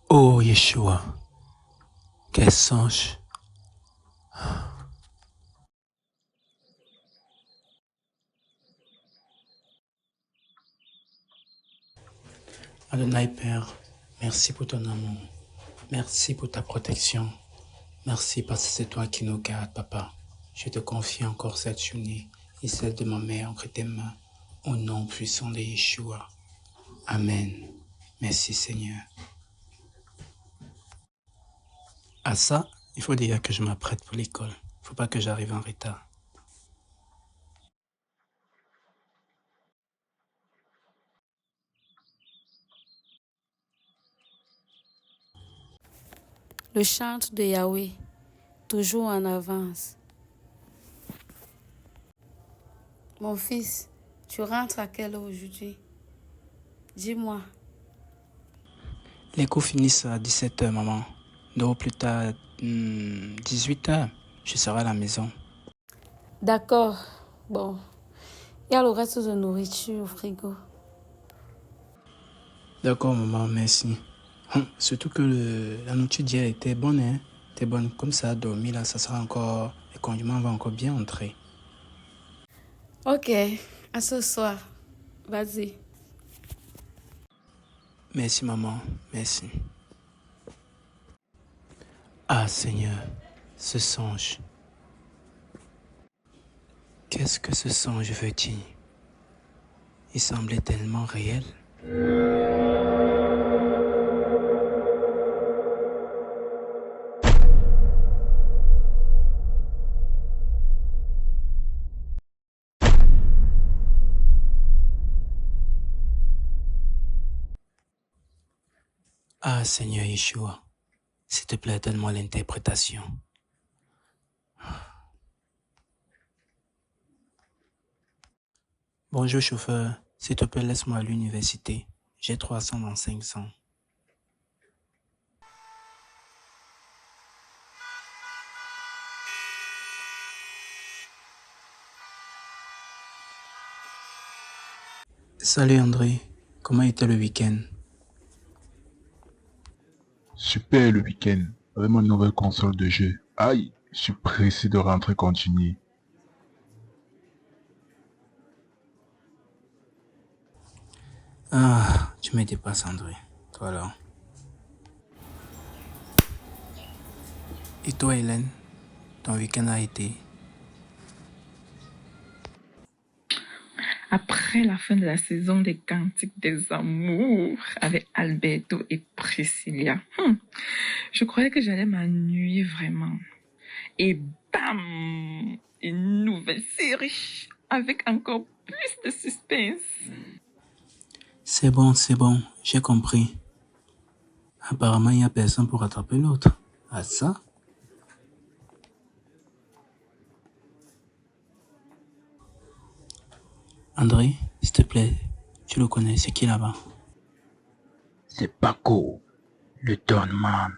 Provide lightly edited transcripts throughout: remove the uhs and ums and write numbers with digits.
Oh Yeshua, quel songe. Adonai Père, merci pour ton amour. Merci pour ta protection. Merci parce que c'est toi qui nous gardes, Papa. Je te confie encore cette journée et celle de ma mère entre tes mains. Au nom puissant de Yeshua. Amen. Merci Seigneur. À ça, il faut dire que je m'apprête pour l'école. Il ne faut pas que j'arrive en retard. Le chantre de Yahweh, toujours en avance. Mon fils, tu rentres à quelle heure aujourd'hui? Dis-moi. Les cours finissent à 17h, maman. Non, plus tard, 18h, je serai à la maison. D'accord. Bon. Il y a le reste de nourriture au frigo. D'accord, maman, merci. Surtout que la nourriture d'hier était bonne, hein. Était bonne. Comme ça a dormi, là, ça sera encore... Le condiment va encore bien entrer. Ok. À ce soir. Vas-y. Merci, maman. Merci. Ah, Seigneur, ce songe. Qu'est-ce que ce songe veut dire? Il semblait tellement réel. Ah, Seigneur Yeshua, s'il te plaît, donne-moi l'interprétation. Bonjour, chauffeur. S'il te plaît, laisse-moi à l'université. J'ai 300 dans 500. Salut André, comment était le week-end? Super le week-end, avec ma nouvelle console de jeu. Aïe, je suis pressé de rentrer continuer. Ah, tu me dépasses André. Toi là. Et toi Hélène, ton week-end a été? Après la fin de la saison des Cantiques des Amours avec Alberto et Priscilla, je croyais que j'allais m'ennuyer vraiment. Et bam! Une nouvelle série avec encore plus de suspense. C'est bon, j'ai compris. Apparemment, il n'y a personne pour rattraper l'autre. Ah ça? André, s'il te plaît, tu le connais, c'est qui là-bas? C'est Paco, le Donman.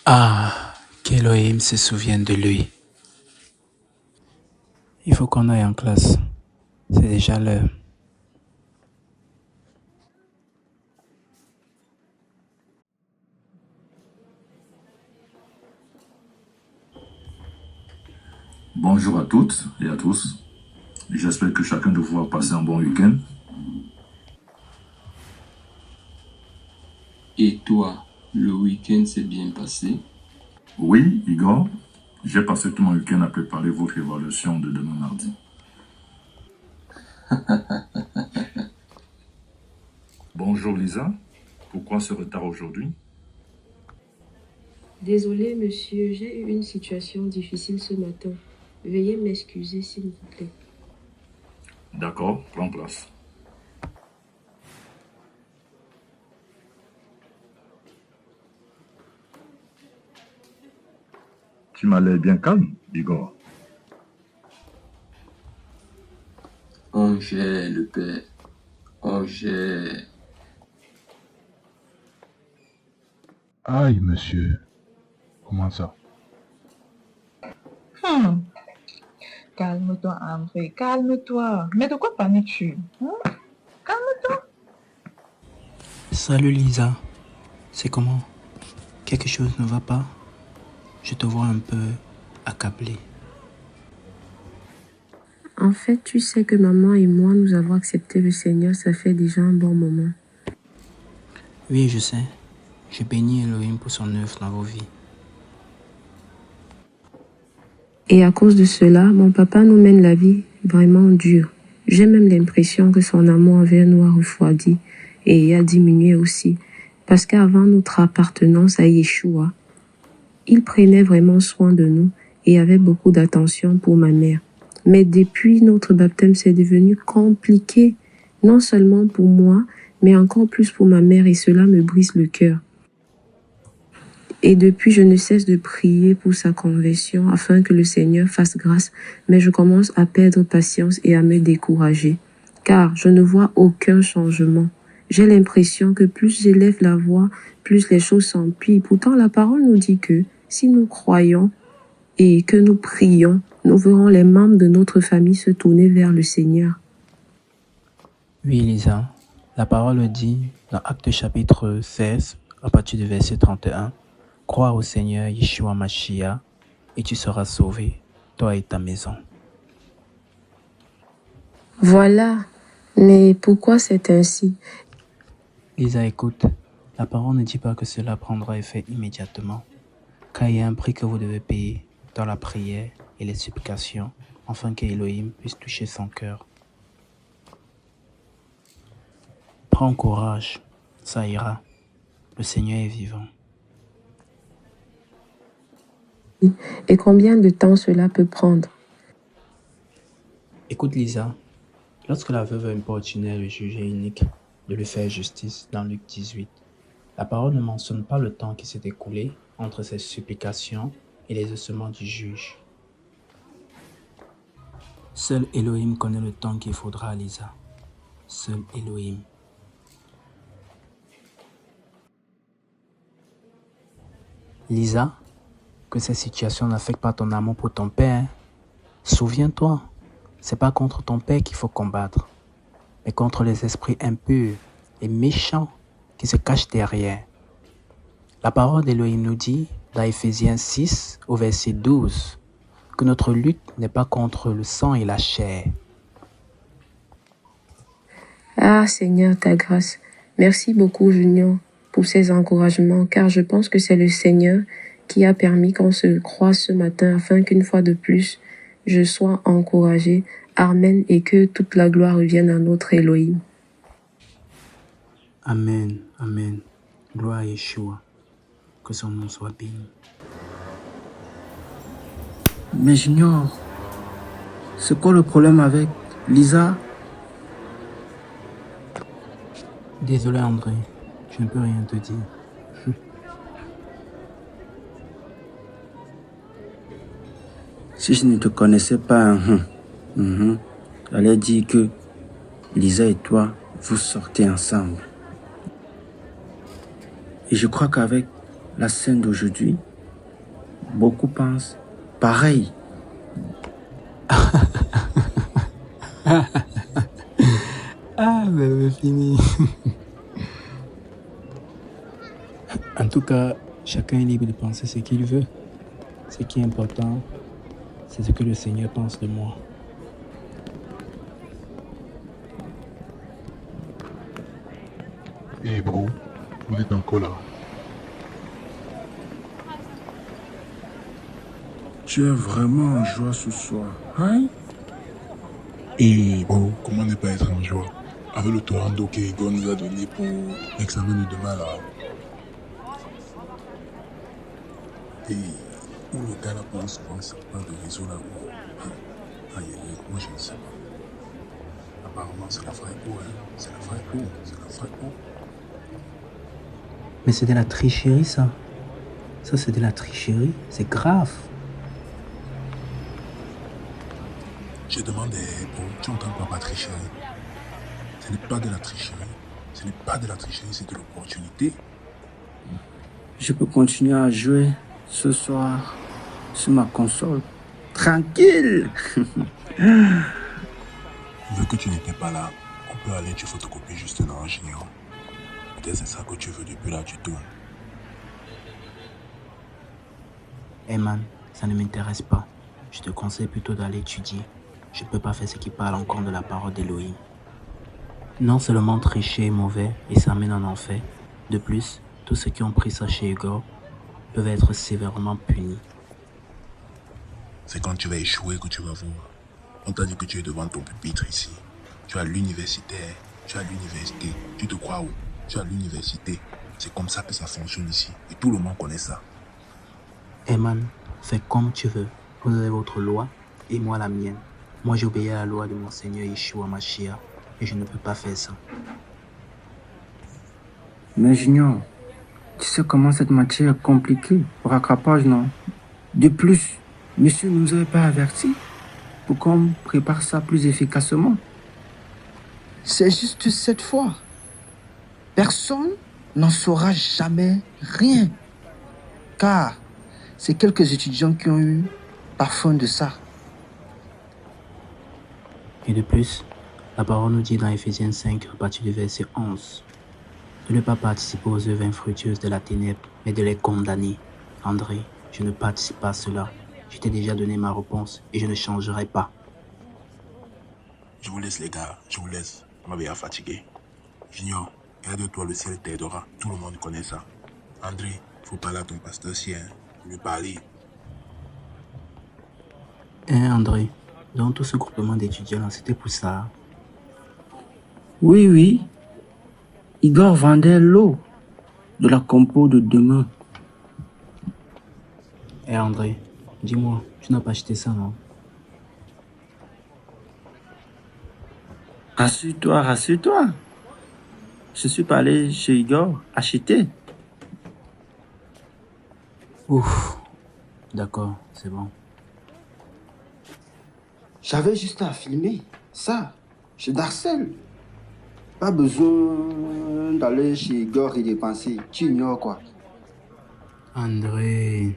Ah, qu'Elohim se souvienne de lui. Il faut qu'on aille en classe. C'est déjà l'heure. Bonjour à toutes et à tous. J'espère que chacun de vous a passé un bon week-end. Et toi, le week-end s'est bien passé? Oui, Igor, j'ai passé tout mon week-end à préparer votre évaluation de demain mardi. Bonjour Lisa, pourquoi ce retard aujourd'hui? Désolé, monsieur, j'ai eu une situation difficile ce matin. Veuillez m'excuser, s'il vous plaît. D'accord, prends place. Tu m'as l'air bien calme, Igor. Angèle, le père. Angèle. Aïe, monsieur. Comment ça? Hmm. Calme-toi, André, calme-toi. Mais de quoi paniques-tu? Calme-toi. Salut Lisa, c'est comment? Quelque chose ne va pas? Je te vois un peu accablée. En fait, tu sais que maman et moi, nous avons accepté le Seigneur, ça fait déjà un bon moment. Oui, je sais. Je bénis Elohim pour son œuvre dans vos vies. Et à cause de cela, mon papa nous mène la vie vraiment dure. J'ai même l'impression que son amour envers nous a refroidi et a diminué aussi. Parce qu'avant notre appartenance à Yeshua, il prenait vraiment soin de nous et avait beaucoup d'attention pour ma mère. Mais depuis notre baptême, c'est devenu compliqué, non seulement pour moi, mais encore plus pour ma mère et cela me brise le cœur. Et depuis, je ne cesse de prier pour sa conversion afin que le Seigneur fasse grâce, mais je commence à perdre patience et à me décourager, car je ne vois aucun changement. J'ai l'impression que plus j'élève la voix, plus les choses s'empirent. Pourtant, la parole nous dit que si nous croyons et que nous prions, nous verrons les membres de notre famille se tourner vers le Seigneur. Oui, Lisa, la parole dit dans Actes chapitre 16, à partir du verset 31, « Crois au Seigneur Yeshua Mashiach et tu seras sauvé, toi et ta maison. » Voilà, mais pourquoi c'est ainsi? Lisa, écoute, la parole ne dit pas que cela prendra effet immédiatement, car il y a un prix que vous devez payer dans la prière et les supplications, afin qu'Elohim puisse toucher son cœur. Prends courage, ça ira, le Seigneur est vivant. Et combien de temps cela peut prendre? Écoute Lisa, lorsque la veuve importunait le juge unique de lui faire justice dans Luc 18, la parole ne mentionne pas le temps qui s'est écoulé entre ses supplications et les ossements du juge. Seul Elohim connaît le temps qu'il faudra à Lisa. Seul Elohim. Lisa, que cette situation n'affecte pas ton amour pour ton père. Souviens-toi, c'est pas contre ton père qu'il faut combattre, mais contre les esprits impurs et méchants qui se cachent derrière. La parole d'Elohim nous dit, dans Éphésiens 6, au verset 12, que notre lutte n'est pas contre le sang et la chair. Ah Seigneur, ta grâce. Merci beaucoup Junior pour ces encouragements, car je pense que c'est le Seigneur qui a permis qu'on se croise ce matin afin qu'une fois de plus, je sois encouragé. Amen, et que toute la gloire revienne à notre Elohim. Amen, amen. Gloire à Yeshua. Que son nom soit béni. Mais Junior, c'est quoi le problème avec Lisa? Désolé André, je ne peux rien te dire. Si je ne te connaissais pas, j'allais dire que Lisa et toi, vous sortez ensemble. Et je crois qu'avec la scène d'aujourd'hui, beaucoup pensent pareil. Ah, mais fini. En tout cas, chacun est libre de penser ce qu'il veut. Ce qui est important, c'est ce que le Seigneur pense de moi. Eh bro, vous êtes encore là. Tu es vraiment en joie ce soir, hein? Eh bro, comment ne pas être en joie avec le torrent d'eau qu'Egon nous a donné pour l'examen de demain là. Et où le gars là pense souvent ça pas de réseau là-haut. Aïe, moi je ne sais pas. Apparemment c'est la vraie eau, hein. C'est la vraie eau, c'est la vraie eau. Mais c'est de la tricherie ça. Ça c'est de la tricherie, c'est grave. Je demande, bon, tu entends quoi par tricherie? Ce n'est pas de la tricherie. Ce n'est pas de la tricherie, c'est de l'opportunité. Je peux continuer à jouer ce soir sur ma console Tranquille. Vu que tu n'étais pas là, on peut aller te photocopier juste dans Junior. Peut-être c'est ça que tu veux depuis là, tu tournes. Hey man, ça ne m'intéresse pas. Je te conseille plutôt d'aller étudier. Je ne peux pas faire ce qui parle encore de la parole d'Elohim. Non seulement tricher est mauvais et ça mène en enfer, de plus, tous ceux qui ont pris ça chez Igor peuvent être sévèrement punis. C'est quand tu vas échouer que tu vas voir. On t'a dit que tu es devant ton pupitre ici. Tu es à l'universitaire, tu es à l'université. Tu te crois où? Tu es à l'université. C'est comme ça que ça fonctionne ici. Et tout le monde connaît ça. Hey man, fais comme tu veux. Vous avez votre loi et moi la mienne. Moi j'obéis à la loi de mon Seigneur Yeshua Mashiach et je ne peux pas faire ça. Mais Junior, tu sais comment cette matière est compliquée pour rattrapage, non? De plus, monsieur ne nous avait pas avertis pour qu'on prépare ça plus efficacement. C'est juste cette fois. Personne n'en saura jamais rien. Car c'est quelques étudiants qui ont eu parfum de ça. Et de plus, la parole nous dit dans Éphésiens 5, à partir du verset 11, de ne pas participer aux œuvres infructueuses de la ténèbre, mais de les condamner. André, je ne participe pas à cela. Je t'ai déjà donné ma réponse et je ne changerai pas. Je vous laisse les gars, je vous laisse. Je m'avais fatigué. Junior, aide-toi, le ciel t'aidera. Tout le monde connaît ça. André, faut parler à ton pasteur si, hein. Lui parler. André, dans tout ce groupement d'étudiants, c'était pour ça. Oui. Igor vendait l'eau de la compo de demain. André, dis-moi, tu n'as pas acheté ça, non? Rassure-toi. Je suis pas allé chez Igor acheter. Ouf, d'accord, c'est bon. J'avais juste à filmer ça, chez Darcel. Pas besoin d'aller chez Igor et dépenser. Tu ignores quoi. André.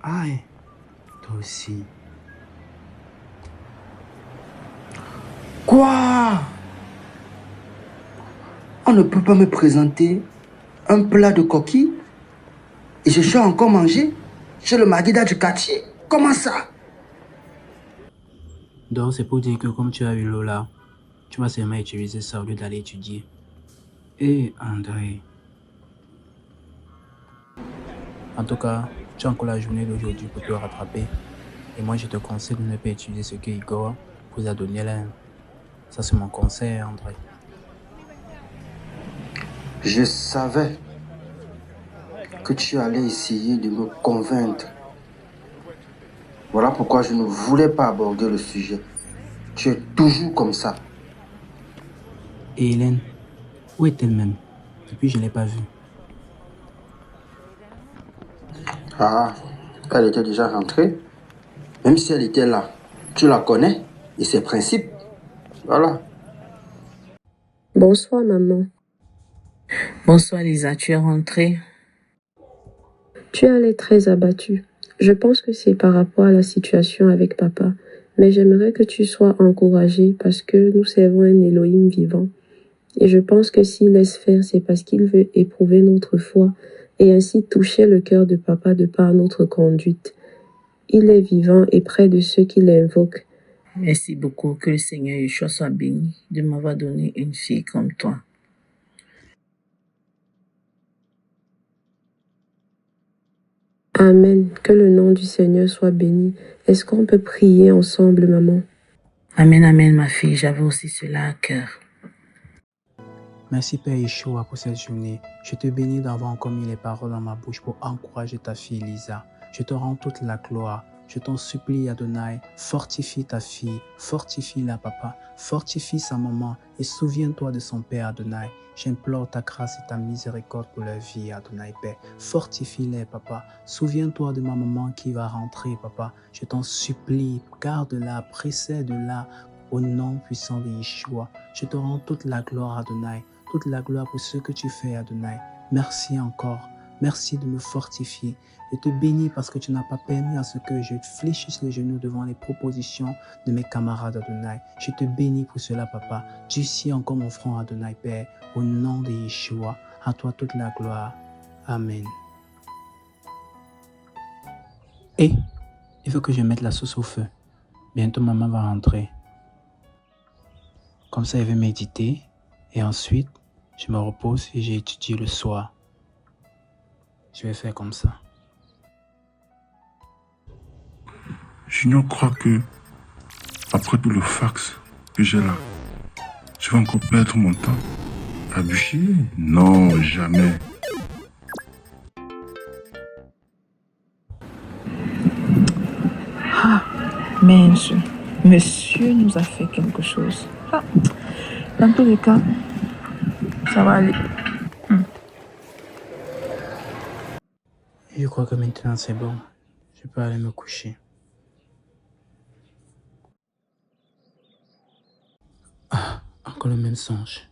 Aïe, toi aussi. Quoi? On ne peut pas me présenter un plat de coquilles et je suis encore mangé chez le Maguida du quartier. Comment ça? Donc c'est pour dire que comme tu as eu l'eau là, tu vas seulement utiliser ça au lieu d'aller étudier. André. En tout cas, tu as encore la journée d'aujourd'hui pour te rattraper. Et moi je te conseille de ne pas étudier ce que Igor vous a donné là. Ça c'est mon conseil, André. Je savais que tu allais essayer de me convaincre. Voilà pourquoi je ne voulais pas aborder le sujet. Tu es toujours comme ça. Et Hélène, où est-elle même? Depuis je ne l'ai pas vue. Ah, elle était déjà rentrée. Même si elle était là, tu la connais et ses principes. Voilà. Bonsoir, maman. Bonsoir, Lisa. Tu es rentrée? Tu as l'air très abattue. Je pense que c'est par rapport à la situation avec papa. Mais j'aimerais que tu sois encouragée parce que nous servons un Elohim vivant. Et je pense que s'il laisse faire, c'est parce qu'il veut éprouver notre foi et ainsi toucher le cœur de papa de par notre conduite. Il est vivant et près de ceux qui l'invoquent. Merci beaucoup. Que le Seigneur Yeshua soit béni de m'avoir donné une fille comme toi. Amen. Que le nom du Seigneur soit béni. Est-ce qu'on peut prier ensemble, maman? Amen, ma fille. J'avais aussi cela à cœur. Merci Père Yeshua pour cette journée. Je te bénis d'avoir encore mis les paroles dans ma bouche pour encourager ta fille Lisa. Je te rends toute la gloire. Je t'en supplie, Adonai, fortifie ta fille, fortifie-la, papa, fortifie sa maman et souviens-toi de son père, Adonai. J'implore ta grâce et ta miséricorde pour leur vie, Adonai, Père. Fortifie-les, papa. Souviens-toi de ma maman qui va rentrer, papa. Je t'en supplie, garde-la, précède-la au nom puissant de Yeshua. Je te rends toute la gloire, Adonai, toute la gloire pour ce que tu fais, Adonai. Merci encore. Merci de me fortifier. Je te bénis parce que tu n'as pas permis à ce que je fléchisse les genoux devant les propositions de mes camarades Adonai. Je te bénis pour cela, papa. Tu sais encore mon front Adonai, Père. Au nom de Yeshua, à toi toute la gloire. Amen. Et il faut que je mette la sauce au feu. Bientôt, maman va rentrer. Comme ça, elle va méditer. Et ensuite, je me repose et j'étudie le soir. Je vais faire comme ça. Junior croit que, après tout le fax que j'ai là, je vais encore perdre mon temps à bûcher? Non, jamais. Ah, mais monsieur nous a fait quelque chose. Ah, dans tous les cas, ça va aller. Je crois que maintenant c'est bon. Je peux aller me coucher. Ah, encore le même songe.